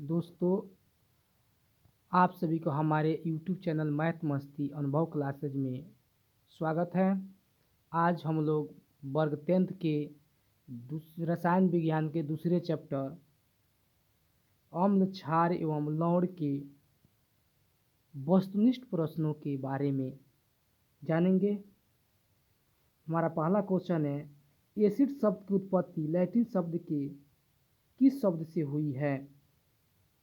दोस्तों, आप सभी को हमारे यूट्यूब चैनल मैथ मस्ती अनुभव क्लासेज में स्वागत है। आज हम लोग वर्ग 10th के रसायन विज्ञान के दूसरे चैप्टर अम्ल क्षार एवं लवण के वस्तुनिष्ठ प्रश्नों के बारे में जानेंगे। हमारा पहला क्वेश्चन है, एसिड शब्द की उत्पत्ति लैटिन शब्द के किस शब्द से हुई है?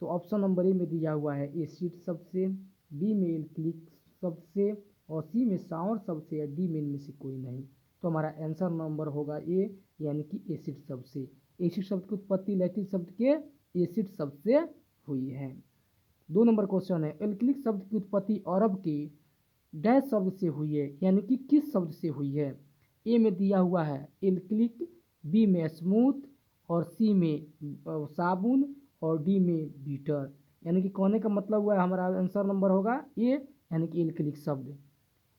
तो ऑप्शन नंबर ए में दिया हुआ है एसिड शब्द से, बी में एल्किलिक शब्द से, और सी में सावर शब्द से, या डी में इनमें से कोई नहीं। तो हमारा आंसर नंबर होगा ए, यानी कि एसिड शब्द से। एसिड शब्द की उत्पत्ति लैटिन शब्द के एसिड शब्द से हुई है। 2 नंबर क्वेश्चन है, एल्किलिक शब्द की उत्पत्ति अरब के डैश शब्द से हुई है, यानी कि किस शब्द से हुई है? ए में दिया हुआ है एल्किलिक, बी में स्मूथ, और सी में साबुन, और डी में बीटर। यानी कि कहने का मतलब हुआ है हमारा आंसर नंबर होगा ए, यानी कि एल्किलिक शब्द।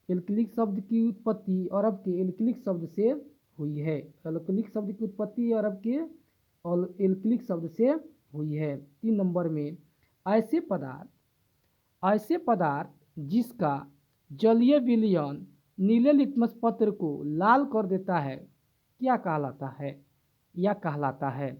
एल्किलिक शब्द की उत्पत्ति अरब के एल्किलिक शब्द से हुई है। एल्किलिक शब्द की उत्पत्ति अरब के और एल्किलिक शब्द से हुई है। 3 नंबर में, ऐसे पदार्थ जिसका जलीय विलयन नीले लिटमस पत्र को लाल कर देता है क्या कहलाता है या कहलाता है?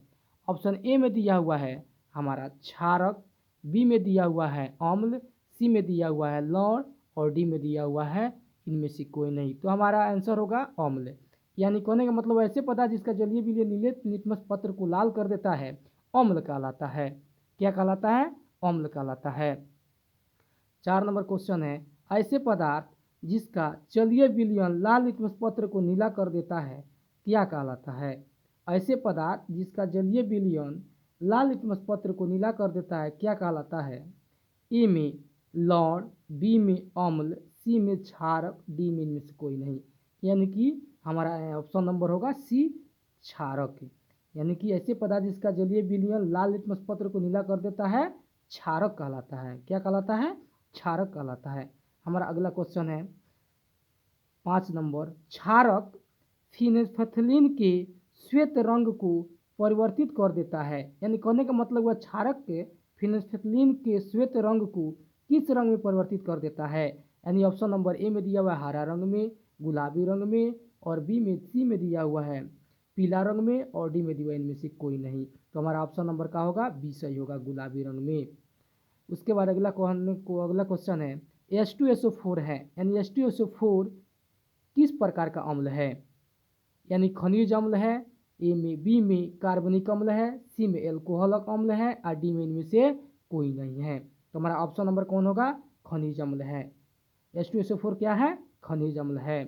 ऑप्शन ए में दिया हुआ है हमारा क्षारक, बी में दिया हुआ है अम्ल, सी में दिया हुआ है लवण, और डी में दिया हुआ है इनमें से कोई नहीं। तो हमारा आंसर होगा अम्ल। यानी कहने का मतलब ऐसे पदार्थ जिसका जलीय विलयन नीले लिटमस पत्र को लाल कर देता है अम्ल कहलाता है। क्या कहलाता है? अम्ल कहलाता है। 4 नंबर क्वेश्चन है, ऐसे पदार्थ जिसका जलीय विलयन लाल लिटमस पत्र को नीला कर देता है क्या कहलाता है? ऐसे पदार्थ जिसका जलीय विलयन लाल लिटमस पत्र को नीला कर देता है क्या कहलाता है? ए में लवण, बी में अम्ल, सी में क्षारक, डी में इनमें से कोई नहीं। यानी कि हमारा ऑप्शन नंबर होगा सी, क्षारक। यानी कि ऐसे पदार्थ जिसका जलीय विलयन लाल लिटमस पत्र को नीला कर देता है क्षारक कहलाता है। क्या कहलाता है? क्षारक कहलाता है। हमारा अगला क्वेश्चन है 5 नंबर, क्षारक फिनेल्फ्थलीन के श्वेत रंग को परिवर्तित कर देता है। यानी कहने का मतलब हुआ क्षारक के फिनेल्फ्थलीन के श्वेत रंग को किस रंग में परिवर्तित कर देता है? यानी ऑप्शन नंबर ए में दिया हुआ है हरा रंग में, गुलाबी रंग में, और बी में सी में दिया हुआ है पीला रंग में, और डी में दिया हुआ इनमें से कोई नहीं। तो हमारा ऑप्शन नंबर का होगा बी सही होगा, गुलाबी रंग में। उसके बाद अगला क्वेश्चन है, H2SO4 है, यानी H2SO4 किस प्रकार का अम्ल है? यानी खनिज अम्ल है, ए में बी में कार्बनिक अम्ल है, सी में एल्कोहलिक अम्ल है, और डी में इनमें से कोई नहीं है। तो हमारा ऑप्शन नंबर कौन होगा? खनिज अम्ल है। H2SO4 क्या है? खनिज अम्ल है।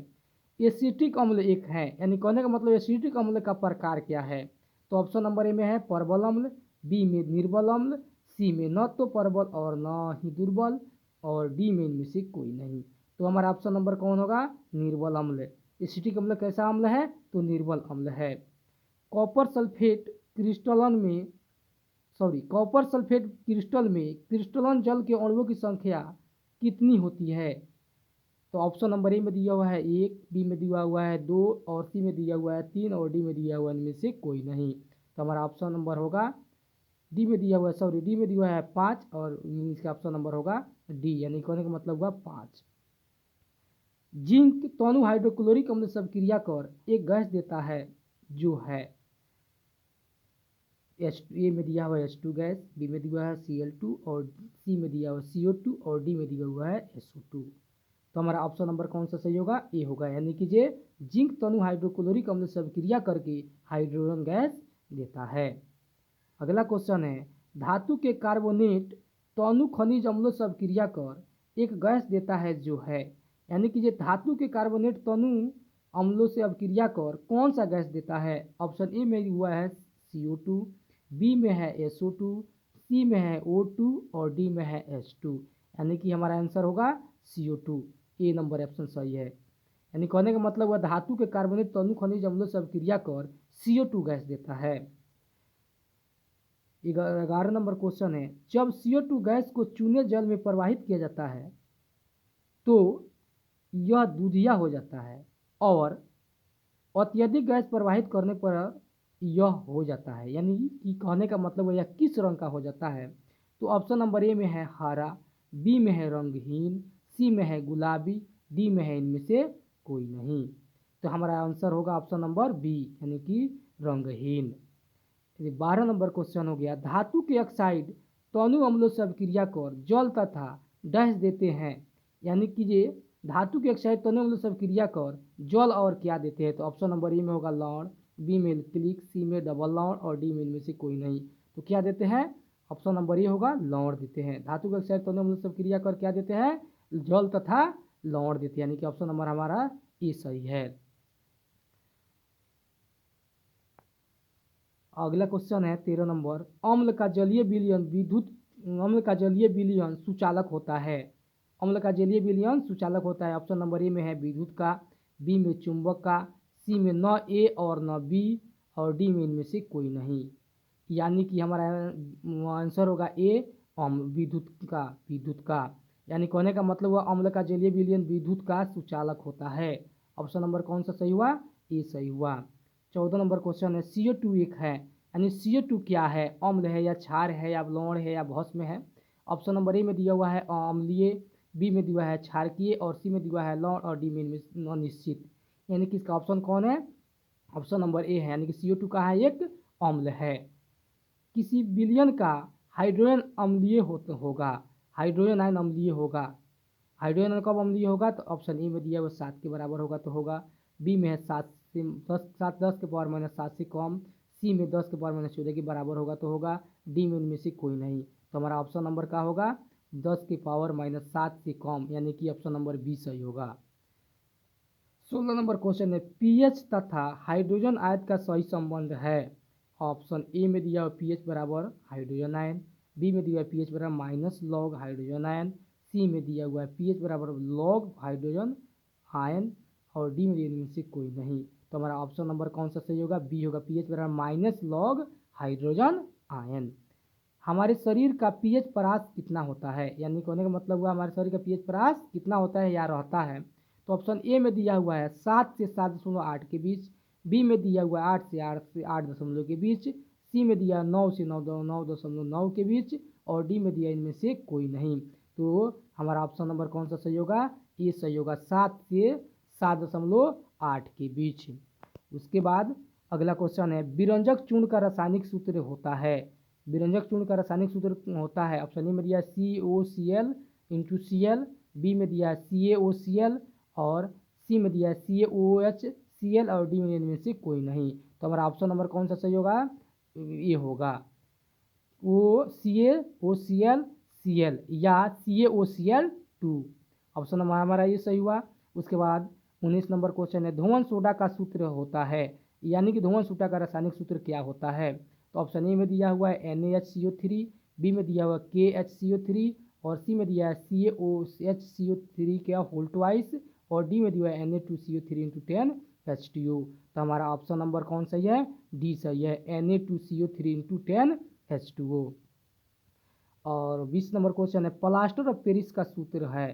एसिटिक अम्ल एक है, यानी कहने का मतलब एसिटिक अम्ल का प्रकार क्या है? तो ऑप्शन नंबर ए में है परबल अम्ल, बी में निर्बल अम्ल, सी में न तो परबल और न ही दुर्बल, और डी में इनमें से कोई नहीं। तो हमारा ऑप्शन नंबर कौन होगा? निर्बल अम्ल। एसिटिक अम्ल कैसा अम्ल है? तो निर्बल अम्ल है। कॉपर सल्फेट क्रिस्टलन में कॉपर सल्फेट क्रिस्टल में क्रिस्टलन जल के अणुओं की संख्या कितनी होती है? तो ऑप्शन नंबर ए में दिया हुआ है 1, बी में दिया हुआ है 2, और सी में दिया हुआ है 3, और डी में दिया हुआ है इनमें से कोई नहीं। तो हमारा ऑप्शन नंबर होगा डी में दिया हुआ है डी में दिया हुआ है 5, और इसका ऑप्शन नंबर होगा डी, यानी कहने का मतलब हुआ 5। जिंक तनु हाइड्रोक्लोरिक अम्ल से क्रिया कर एक गैस देता है जो है ए में दिया हुआ है H2 गैस, बी में दिया हुआ है Cl2, और सी में दिया हुआ है CO2, और डी में दिया हुआ है SO2। तो हमारा ऑप्शन नंबर कौन सा सही होगा? ए होगा, यानी कि जे जिंक तनु हाइड्रोक्लोरिक अम्ल से क्रिया करके हाइड्रोजन गैस देता है। अगला क्वेश्चन है, धातु के कार्बोनेट तनु खनिज अम्लों से क्रिया कर एक गैस देता है जो है, यानी कि जे धातु के कार्बोनेट तनु अम्लों से क्रिया कर कौन सा गैस देता है? ऑप्शन ए में हुआ है CO2, बी में है SO2, सी में है O2, और डी में है H2। यानी कि हमारा आंसर होगा CO2। ए नंबर ऑप्शन सही है। यानी कहने का मतलब हुआ धातु के कार्बोनेट तनु खनिज अम्लों से क्रिया कर CO2 गैस देता है। 11 नंबर क्वेश्चन है, जब CO2 गैस को चूने जल में प्रवाहित किया जाता है तो यह दूधिया हो जाता है, और अत्यधिक गैस प्रवाहित करने पर यह हो जाता है, यानी कि कहने का मतलब है यह किस रंग का हो जाता है। तो ऑप्शन नंबर ए में है हरा, बी में है रंगहीन, सी में है गुलाबी, डी में है इनमें से कोई नहीं। तो हमारा आंसर होगा ऑप्शन नंबर बी, यानी कि रंगहीन। 12 नंबर क्वेश्चन हो गया, धातु के ऑक्साइड तनु अम्लों से अभिक्रिया कर जल तथा डैश देते हैं, यानी कि ये धातु के ऑक्साइड तनु अम्लों से अभिक्रिया कर जल और क्या देते हैं। तो ऑप्शन नंबर ए में होगा लौण, बी में क्लिक, सी में डबल लौण और डी में इनमें से कोई नहीं। तो क्या देते हैं, ऑप्शन नंबर ए होगा लौण देते हैं। धातु के ऑक्साइड तनु अम्लों से अभिक्रिया कर क्या देते हैं, जल तथा लौण देते हैं, यानी कि ऑप्शन नंबर हमारा ए सही है। अगला क्वेश्चन है 13 नंबर, अम्ल का जलीय विलयन विद्युत अम्ल का जलीय विलयन सुचालक होता है। अम्ल का जलीय विलयन सुचालक होता है। ऑप्शन नंबर ए में है विद्युत का, बी में चुंबक का, सी में न ए और न बी और डी में इनमें से कोई नहीं, यानी कि हमारा आंसर होगा ए विद्युत का। यानी कहने का मतलब हुआ अम्ल का जलीय विलयन विद्युत का सुचालक होता है। ऑप्शन नंबर कौन सा सही हुआ, ए सही हुआ। 14 नंबर क्वेश्चन है, CO2 एक है, यानी CO2 क्या है, अम्ल है या क्षार है या लौण है या भस्म है। ऑप्शन नंबर ए में दिया हुआ है अम्लीय, बी में दिया है क्षारकीय और सी में दिया है लौण और डी में अनिश्चित, यानी कि इसका ऑप्शन कौन है, ऑप्शन नंबर ए है, यानी कि CO2 का है एक अम्ल है। किसी विलयन का हाइड्रोजन अम्लीय होगा, हाइड्रोजन आयन अम्लीय होगा। हाइड्रोजन आयन कब अम्लीय होगा, तो ऑप्शन ए में दिया हुआ 7 के बराबर होगा तो होगा, बी में है 7 से 10 के पावर माइनस 7 से कम, सी में 10 के पावर माइनस 14 के बराबर होगा तो होगा, डी में इनमें से कोई नहीं। तो हमारा ऑप्शन नंबर क्या होगा, 10 के पावर माइनस 7 से कम, यानी कि ऑप्शन नंबर बी सही होगा। 16 नंबर क्वेश्चन है, पीएच तथा हाइड्रोजन आयन का सही संबंध है। ऑप्शन ए में दिया हुआ पीएच बराबर हाइड्रोजन आयन, बी में दिया हुआ पीएच बराबर माइनस लॉग हाइड्रोजन आयन, सी में दिया हुआ है पीएच बराबर लॉग हाइड्रोजन आयन और डी में इनमें से कोई नहीं। तो हमारा ऑप्शन नंबर कौन सा सही होगा, बी होगा, पीएच बराबर माइनस लॉग हाइड्रोजन आयन। हमारे शरीर का पीएच परास कितना होता है, यानी कहने का मतलब हुआ हमारे शरीर का पीएच परास कितना होता है या रहता है। तो ऑप्शन ए में दिया हुआ है 7 से 7.8 के बीच, बी में दिया हुआ है 8 से 8 के बीच, सी में दिया 9 से 9.9 के बीच और डी में दिया इनमें से कोई नहीं। तो हमारा ऑप्शन नंबर कौन सा सही होगा, ए सही होगा, 7 से 7.8 के बीच। उसके बाद अगला क्वेश्चन है, विरंजक चूर्ण का रासायनिक सूत्र होता है। विरंजक चूर्ण का रासायनिक सूत्र होता है, ऑप्शन ए में दिया COCl इंटू CL, बी में दिया CaOCl और सी में दिया CaOHCl और डी में इनमें से कोई नहीं। तो हमारा ऑप्शन नंबर कौन सा सही होगा, ये होगा CaOCl या CaOCl2। ऑप्शन नंबर हमारा ये सही हुआ। उसके बाद 19 नंबर क्वेश्चन है, धुआं सोडा का सूत्र होता है, यानी कि धुआं सोडा का रासायनिक सूत्र क्या होता है। तो ऑप्शन ए में दिया हुआ है NaHCO3, बी में दिया हुआ KHCO3 और सी में दिया है CaOHCO3 क्या होल ट्वाइस और डी में दिया है Na2CO3 इंटू 10H2O। तो हमारा ऑप्शन नंबर कौन सही है, डी सही है, Na2CO3 इंटू 10H2O। और 20 नंबर क्वेश्चन है, प्लास्टर ऑफ पेरिस का सूत्र है।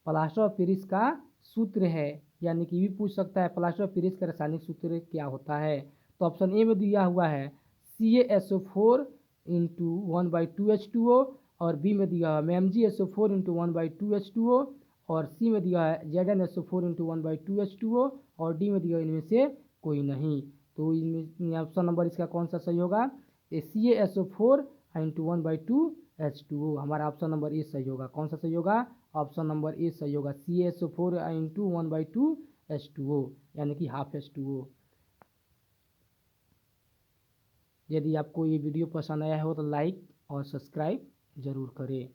प्लास्टर ऑफ पेरिस का सूत्र है, यानी कि भी पूछ सकता है प्लास्टर ऑफ पेरिस का रासायनिक सूत्र क्या होता है। तो ऑप्शन ए में दिया हुआ है CaSO4 इंटू 1/2H2O और बी में दिया है MgSO4 इंटू 1/2H2O और सी में दिया है ZnSO4 इंटू 1/2H2O और डी में दिया इनमें से कोई नहीं। तो इनमें ऑप्शन नंबर इसका कौन सा सही होगा, CaSO4 इंटू 1/2H2O। हमारा ऑप्शन नंबर ए सही होगा, कौन सा सही होगा, ऑप्शन नंबर ए सही होगा, CaSO4 इंटू 1/2H2O, यानी कि हाफ H2O। यदि आपको ये वीडियो पसंद आया हो तो लाइक और सब्सक्राइब ज़रूर करें।